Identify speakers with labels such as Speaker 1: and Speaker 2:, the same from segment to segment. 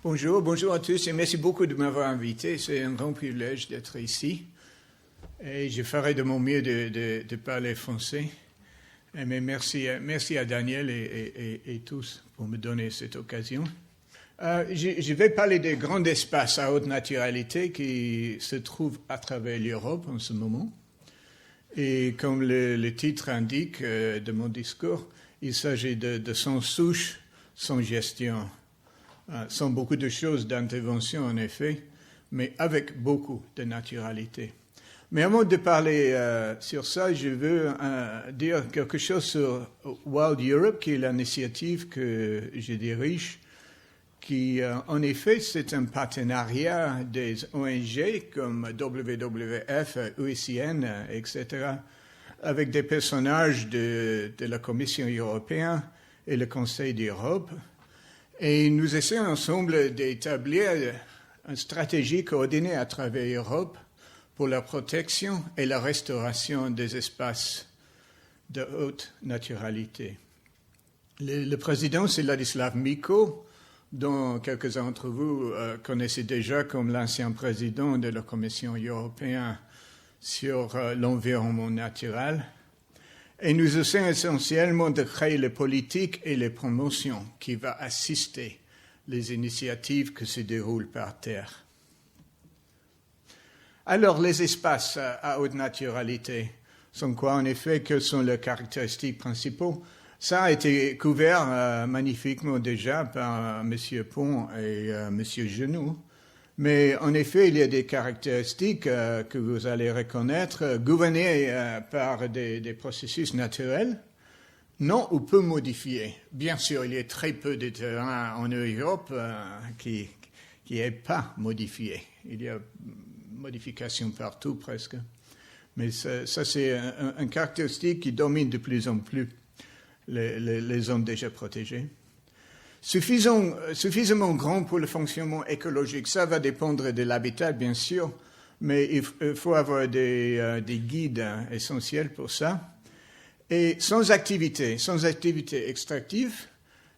Speaker 1: Bonjour à tous et merci beaucoup de m'avoir invité. C'est un grand privilège d'être ici. Et je ferai de mon mieux de parler français. Mais merci à Daniel et tous pour me donner cette occasion. Je vais parler des grands espaces à haute naturalité qui se trouvent à travers l'Europe en ce moment. Et comme le titre indique de mon discours, il s'agit de sans souche, sans gestion. Sans beaucoup de choses d'intervention en effet, mais avec beaucoup de naturalité. Mais avant de parler sur ça, je veux dire quelque chose sur Wild Europe, qui est l'initiative que je dirige, qui en effet c'est un partenariat des ONG comme WWF, UICN, etc., avec des personnages de la Commission européenne et le Conseil d'Europe. Et nous essayons ensemble d'établir une stratégie coordonnée à travers l'Europe pour la protection et la restauration des espaces de haute naturalité. Le président, c'est Ladislav Miko, dont quelques-uns d'entre vous connaissez déjà comme l'ancien président de la Commission européenne sur l'environnement naturel. Et nous essayons essentiellement de créer les politiques et les promotions qui vont assister les initiatives qui se déroulent par terre. Alors, les espaces à haute naturalité sont quoi en effet? Quelles sont leurs caractéristiques principaux? Ça a été couvert magnifiquement déjà par M. Pont et M. Genoux. Mais en effet, il y a des caractéristiques que vous allez reconnaître, gouvernées par des processus naturels, non ou peu modifiés. Bien sûr, il y a très peu de terrain en Europe qui n'est pas modifié. Il y a modifications partout presque. Mais ça c'est une caractéristique qui domine de plus en plus les zones déjà protégées. Suffisamment grand pour le fonctionnement écologique. Ça va dépendre de l'habitat, bien sûr, mais il faut avoir des guides essentiels pour ça. Et sans activité extractive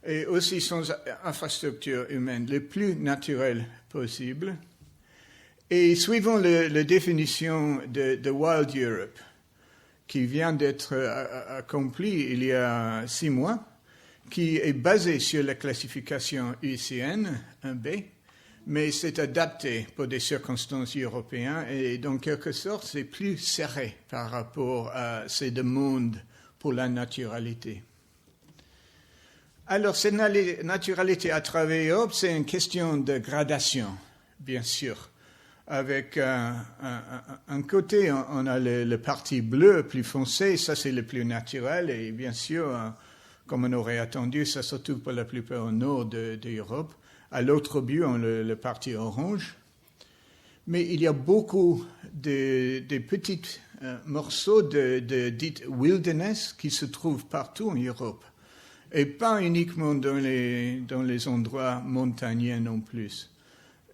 Speaker 1: et aussi sans infrastructure humaine, le plus naturel possible. Et suivant la définition de Wild Europe, qui vient d'être accomplie il y a 6 mois, qui est basé sur la classification UICN 1B, mais c'est adapté pour des circonstances européennes et dans quelque sorte c'est plus serré par rapport à ces demandes pour la naturalité. Alors cette naturalité à travers l'Europe, c'est une question de gradation, bien sûr. Avec un côté, on a le parti bleu plus foncé, ça c'est le plus naturel et bien sûr, comme on aurait attendu, ça se trouve pour la plupart au nord de l'Europe. À l'autre bout, on a le parti orange. Mais il y a beaucoup de petits morceaux de dites wilderness qui se trouvent partout en Europe. Et pas uniquement dans les endroits montagneux non plus.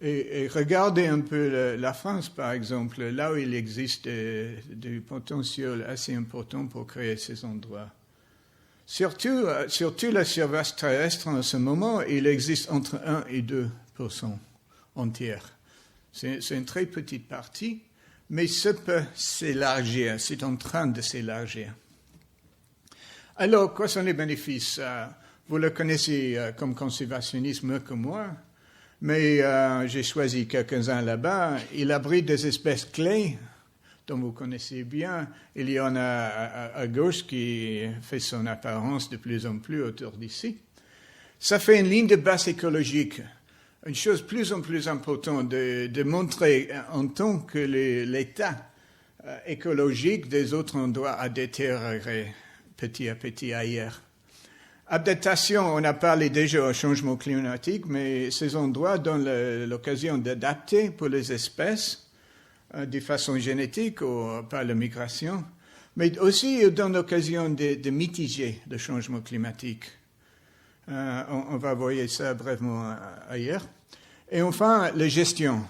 Speaker 1: Et regardez un peu la France, par exemple, là où il existe du potentiel assez important pour créer ces endroits. Surtout la surface terrestre en ce moment, il existe entre 1 et 2% entière. C'est une très petite partie, mais ça peut s'élargir, c'est en train de s'élargir. Alors, quoi sont les bénéfices? Vous le connaissez comme conservationniste mieux que moi, mais j'ai choisi quelques-uns là-bas. Il abrite des espèces clés, dont vous connaissez bien. Il y en a à gauche qui fait son apparence de plus en plus autour d'ici. Ça fait une ligne de base écologique. Une chose plus en plus importante de montrer en tant que l'état écologique des autres endroits a détérioré petit à petit ailleurs. Adaptation, on a parlé déjà au changement climatique, mais ces endroits donnent l'occasion d'adapter pour les espèces de façon génétique ou par la migration, mais aussi donne l'occasion de mitiger le changement climatique. On va voir ça brièvement ailleurs. Et enfin, la gestion.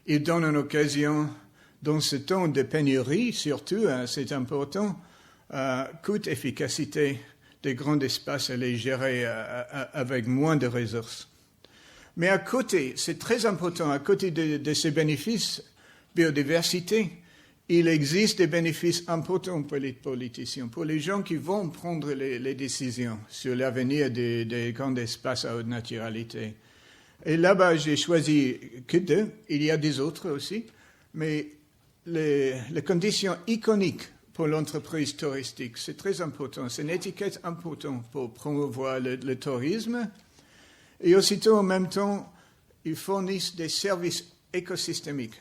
Speaker 1: Il donne une occasion, dans ce temps de pénurie, surtout, c'est important, coût, efficacité des grands espaces à les gérer avec moins de ressources. Mais à côté, c'est très important, à côté de ces bénéfices, biodiversité, il existe des bénéfices importants pour les politiciens, pour les gens qui vont prendre les décisions sur l'avenir des grands espaces à haute naturalité. Et là-bas, j'ai choisi que 2. Il y a des autres aussi, mais les conditions iconiques pour l'entreprise touristique, c'est très important. C'est une étiquette importante pour promouvoir le tourisme. Et aussitôt, en même temps, ils fournissent des services écosystémiques.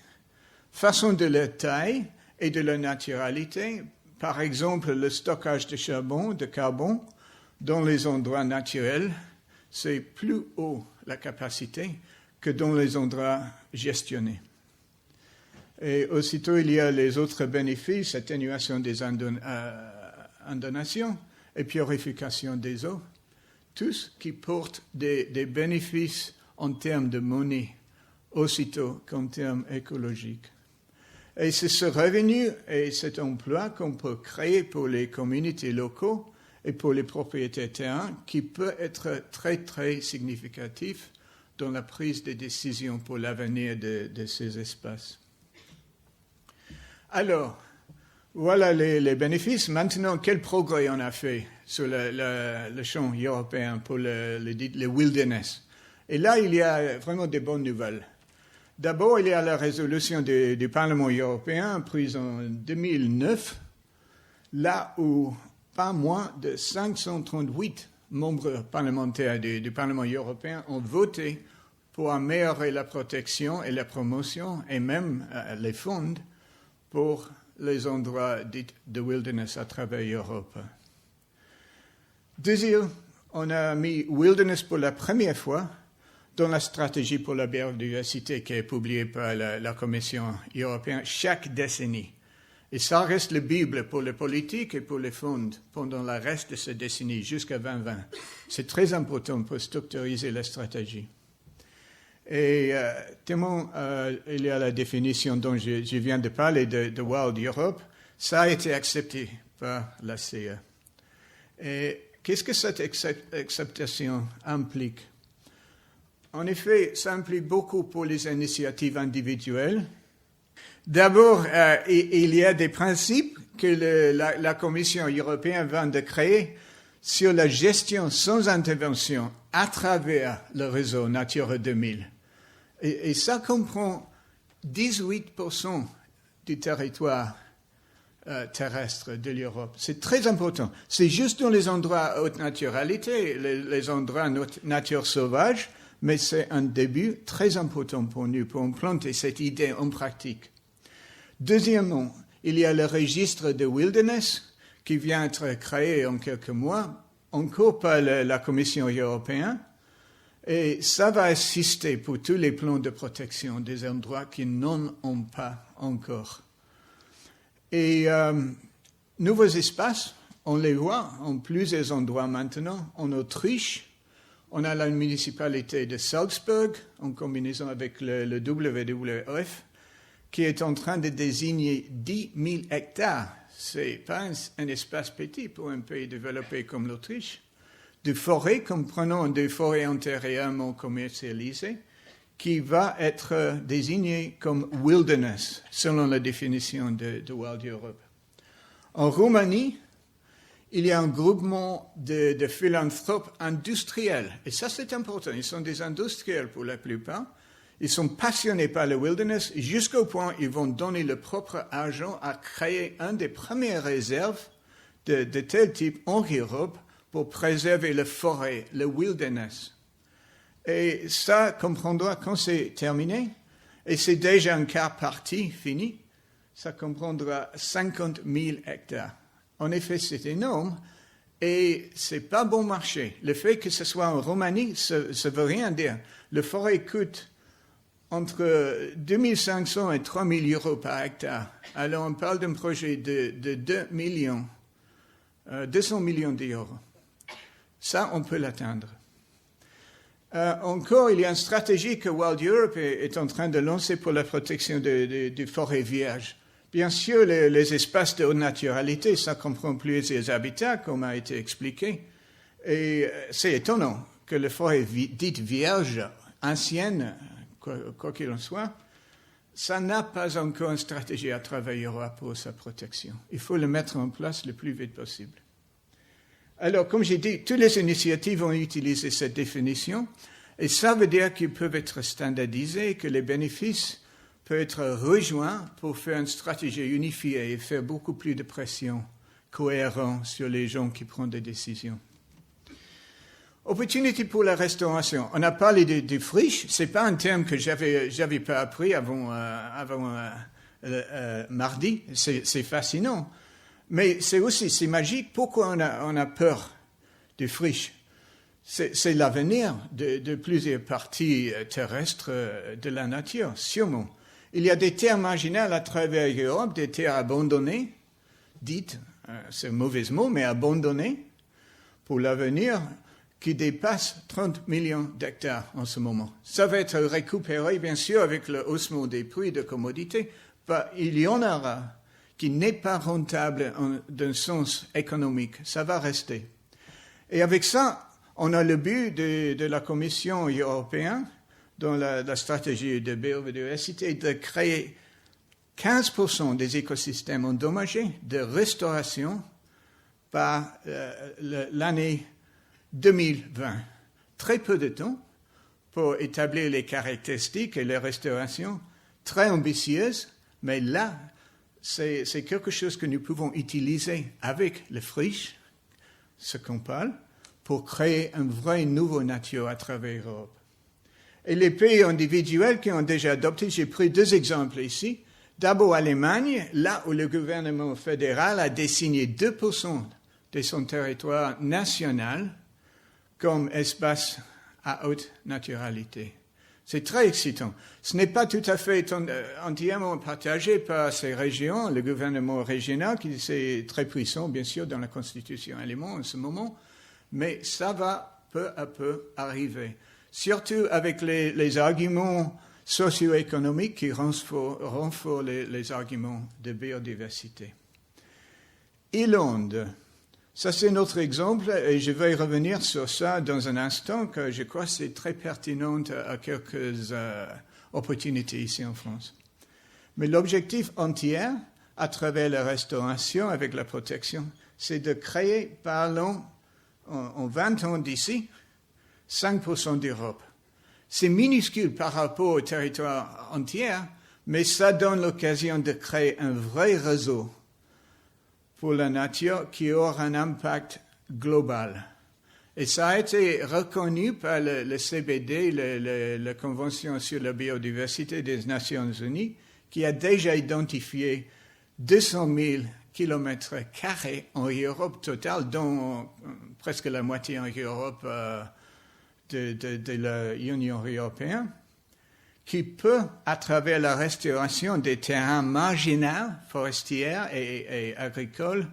Speaker 1: Façon de leur taille et de leur naturalité, par exemple, le stockage de carbone, dans les endroits naturels, c'est plus haut la capacité que dans les endroits gestionnés. Et aussitôt, il y a les autres bénéfices, atténuation des inondations et purification des eaux, tous qui portent des bénéfices en termes de monnaie, aussitôt qu'en termes écologiques. Et c'est ce revenu et cet emploi qu'on peut créer pour les communautés locaux et pour les propriétaires terrains qui peut être très, très significatif dans la prise de décision pour l'avenir de ces espaces. Alors, voilà les bénéfices. Maintenant, quel progrès on a fait sur le champ européen pour le wilderness? Et là, il y a vraiment des bonnes nouvelles. D'abord, il y a la résolution du Parlement européen prise en 2009, là où pas moins de 538 membres parlementaires du Parlement européen ont voté pour améliorer la protection et la promotion et même les fonds pour les endroits dits de wilderness à travers l'Europe. Deuxième, on a mis wilderness pour la première fois dans la stratégie pour la biodiversité qui est publiée par la Commission européenne chaque décennie. Et ça reste la Bible pour les politiques et pour les fonds pendant le reste de cette décennie jusqu'à 2020. C'est très important pour structuriser la stratégie. Et tellement il y a la définition dont je viens de parler de Wild Europe, ça a été accepté par la CE. Et qu'est-ce que cette acceptation implique? En effet, ça implique beaucoup pour les initiatives individuelles. D'abord, il y a des principes que la Commission européenne vient de créer sur la gestion sans intervention à travers le réseau Natura 2000. Et ça comprend 18% du territoire terrestre de l'Europe. C'est très important. C'est juste dans les endroits à haute naturalité, les endroits nature sauvage, mais c'est un début très important pour nous, pour implanter cette idée en pratique. Deuxièmement, il y a le registre de wilderness qui vient d'être créé en quelques mois, encore par la Commission européenne, et ça va assister pour tous les plans de protection des endroits qui n'en ont pas encore. Et nouveaux espaces, on les voit en plusieurs endroits maintenant, en Autriche. On a la municipalité de Salzburg, en combinaison avec le WWF, qui est en train de désigner 10 000 hectares. Ce n'est pas un espace petit pour un pays développé comme l'Autriche. De forêts, comprenant des forêts antérieurement commercialisées, qui va être désigné comme wilderness, selon la définition de Wild Europe. En Roumanie, il y a un groupement de philanthropes industriels. Et ça, c'est important. Ils sont des industriels pour la plupart. Ils sont passionnés par le wilderness jusqu'au point où ils vont donner leur propre argent à créer une des premières réserves de tel type en Europe pour préserver la forêt, le wilderness. Et ça comprendra quand c'est terminé, et c'est déjà un quart partie fini, ça comprendra 50 000 hectares. En effet, c'est énorme et c'est pas bon marché. Le fait que ce soit en Roumanie, ça veut rien dire. La forêt coûte entre 2 500 et 3 000 euros par hectare. Alors on parle d'un projet de 200 millions d'euros. Ça, on peut l'atteindre. Encore, il y a une stratégie que Wild Europe est en train de lancer pour la protection des forêts vierges. Bien sûr, les espaces de haute naturalité, ça comprend plusieurs habitats, comme a été expliqué. Et c'est étonnant que les forêts dites vierges ancienne, quoi qu'il en soit, ça n'a pas encore une stratégie à travers l'Europe pour sa protection. Il faut le mettre en place le plus vite possible. Alors, comme j'ai dit, toutes les initiatives ont utilisé cette définition, et ça veut dire qu'ils peuvent être standardisés, que les bénéfices peuvent être rejoints pour faire une stratégie unifiée et faire beaucoup plus de pression cohérente sur les gens qui prennent des décisions. Opportunité pour la restauration. On a parlé de friches. C'est pas un terme que j'avais pas appris avant mardi. C'est fascinant. Mais c'est magique. Pourquoi on a peur des friches? C'est l'avenir de plusieurs parties terrestres de la nature, sûrement. Il y a des terres marginales à travers l'Europe, des terres abandonnées, dites, c'est un mauvais mot, mais abandonnées pour l'avenir, qui dépasse 30 millions d'hectares en ce moment. Ça va être récupéré, bien sûr, avec le haussement des prix de commodités. Il y en aura qui n'est pas rentable d'un sens économique. Ça va rester. Et avec ça, on a le but de la Commission européenne, dans la stratégie de biodiversité, de créer 15% des écosystèmes endommagés de restauration par l'année 2020. Très peu de temps pour établir les caractéristiques et les restaurations très ambitieuses, mais là, c'est quelque chose que nous pouvons utiliser avec les friches, ce qu'on parle, pour créer une vraie nouvelle nature à travers l'Europe. Et les pays individuels qui ont déjà adopté, j'ai pris 2 exemples ici. D'abord, l'Allemagne, là où le gouvernement fédéral a désigné 2% de son territoire national comme espace à haute naturalité. C'est très excitant. Ce n'est pas tout à fait entièrement partagé par ces régions, le gouvernement régional, qui est très puissant, bien sûr, dans la constitution allemande en ce moment, mais ça va peu à peu arriver. Surtout avec les arguments socio-économiques qui renforcent les arguments de biodiversité. Irlande. Ça, c'est notre exemple, et je vais revenir sur ça dans un instant, que je crois que c'est très pertinent à quelques opportunités ici en France. Mais l'objectif entier, à travers la restauration avec la protection, c'est de créer, parlons, en 20 ans d'ici, 5% d'Europe. C'est minuscule par rapport au territoire entier, mais ça donne l'occasion de créer un vrai réseau pour la nature qui aura un impact global. Et ça a été reconnu par le CBD, la Convention sur la biodiversité des Nations Unies, qui a déjà identifié 200 000 km² en Europe totale, dont presque la moitié en Europe de l'Union européenne, qui peut, à travers la restauration des terrains marginaux, forestiers et agricoles,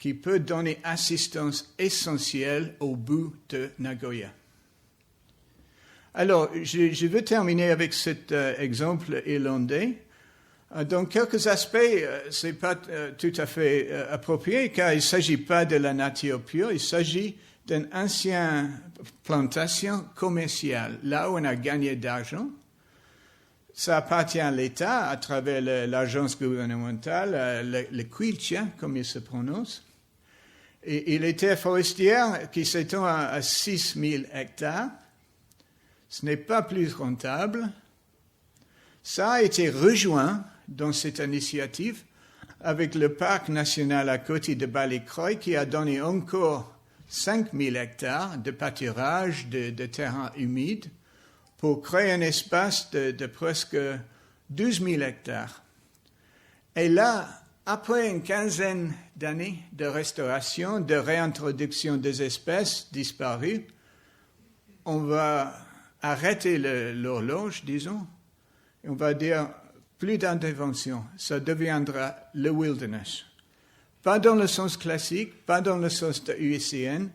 Speaker 1: qui peut donner assistance essentielle au bout de Nagoya. Alors, je veux terminer avec cet exemple irlandais. Dans quelques aspects, ce n'est pas tout à fait approprié, car il ne s'agit pas de la nature pure, il s'agit d'une ancienne plantation commerciale, là où on a gagné d'argent. Ça appartient à l'État à travers l'agence gouvernementale, le Quilcia, comme il se prononce. Et les terres forestières qui s'étendent à 6 000 hectares, ce n'est pas plus rentable. Ça a été rejoint dans cette initiative avec le parc national à côté de Ballycroy qui a donné encore 5 000 hectares de pâturage, de terrains humides, pour créer un espace de presque 12 000 hectares. Et là, après une quinzaine d'années de restauration, de réintroduction des espèces disparues, on va arrêter l'horloge, disons, et on va dire plus d'intervention. Ça deviendra le wilderness. Pas dans le sens classique, pas dans le sens de l'UICN,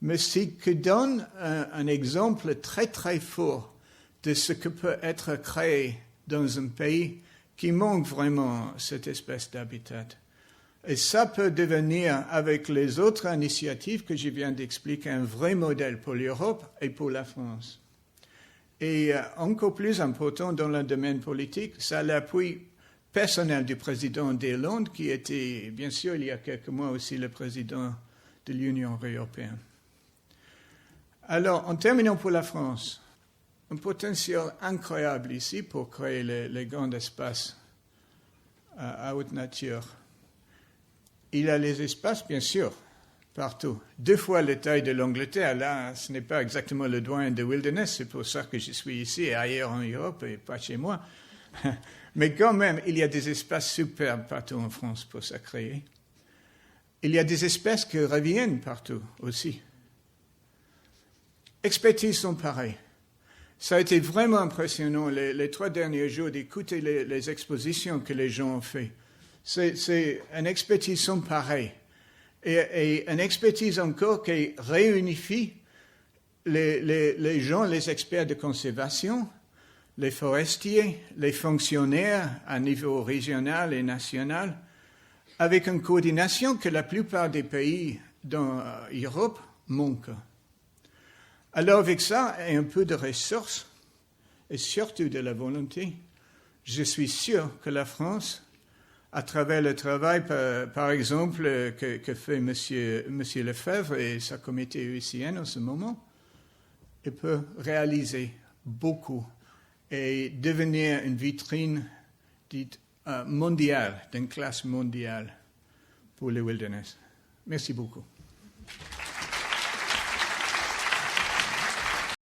Speaker 1: mais ce qui donne un exemple très très fort de ce que peut être créé dans un pays qui manque vraiment cette espèce d'habitat. Et ça peut devenir, avec les autres initiatives que je viens d'expliquer, un vrai modèle pour l'Europe et pour la France. Et encore plus important dans le domaine politique, c'est l'appui personnel du président Hollande, qui était, bien sûr, il y a quelques mois aussi le président de l'Union européenne. Alors, en terminant pour la France, un potentiel incroyable ici pour créer les grands espaces à haute nature. Il y a les espaces, bien sûr, partout. 2 fois la taille de l'Angleterre. Là, ce n'est pas exactement le doyen de wilderness. C'est pour ça que je suis ici et ailleurs en Europe et pas chez moi. Mais quand même, il y a des espaces superbes partout en France pour ça créer. Il y a des espèces qui reviennent partout aussi. Expertises sont pareilles. Ça a été vraiment impressionnant les 3 derniers jours d'écouter les expositions que les gens ont faites. C'est une expertise sont pareilles. Et une expertise encore qui réunifie les gens, les experts de conservation, les forestiers, les fonctionnaires à niveau régional et national, avec une coordination que la plupart des pays dans l'Europe manquent. Alors avec ça et un peu de ressources, et surtout de la volonté, je suis sûr que la France, à travers le travail, par exemple, que fait Monsieur Lefebvre et sa comité UICN en ce moment, elle peut réaliser beaucoup et devenir une vitrine dite mondiale, d'une classe mondiale pour le wilderness. Merci beaucoup.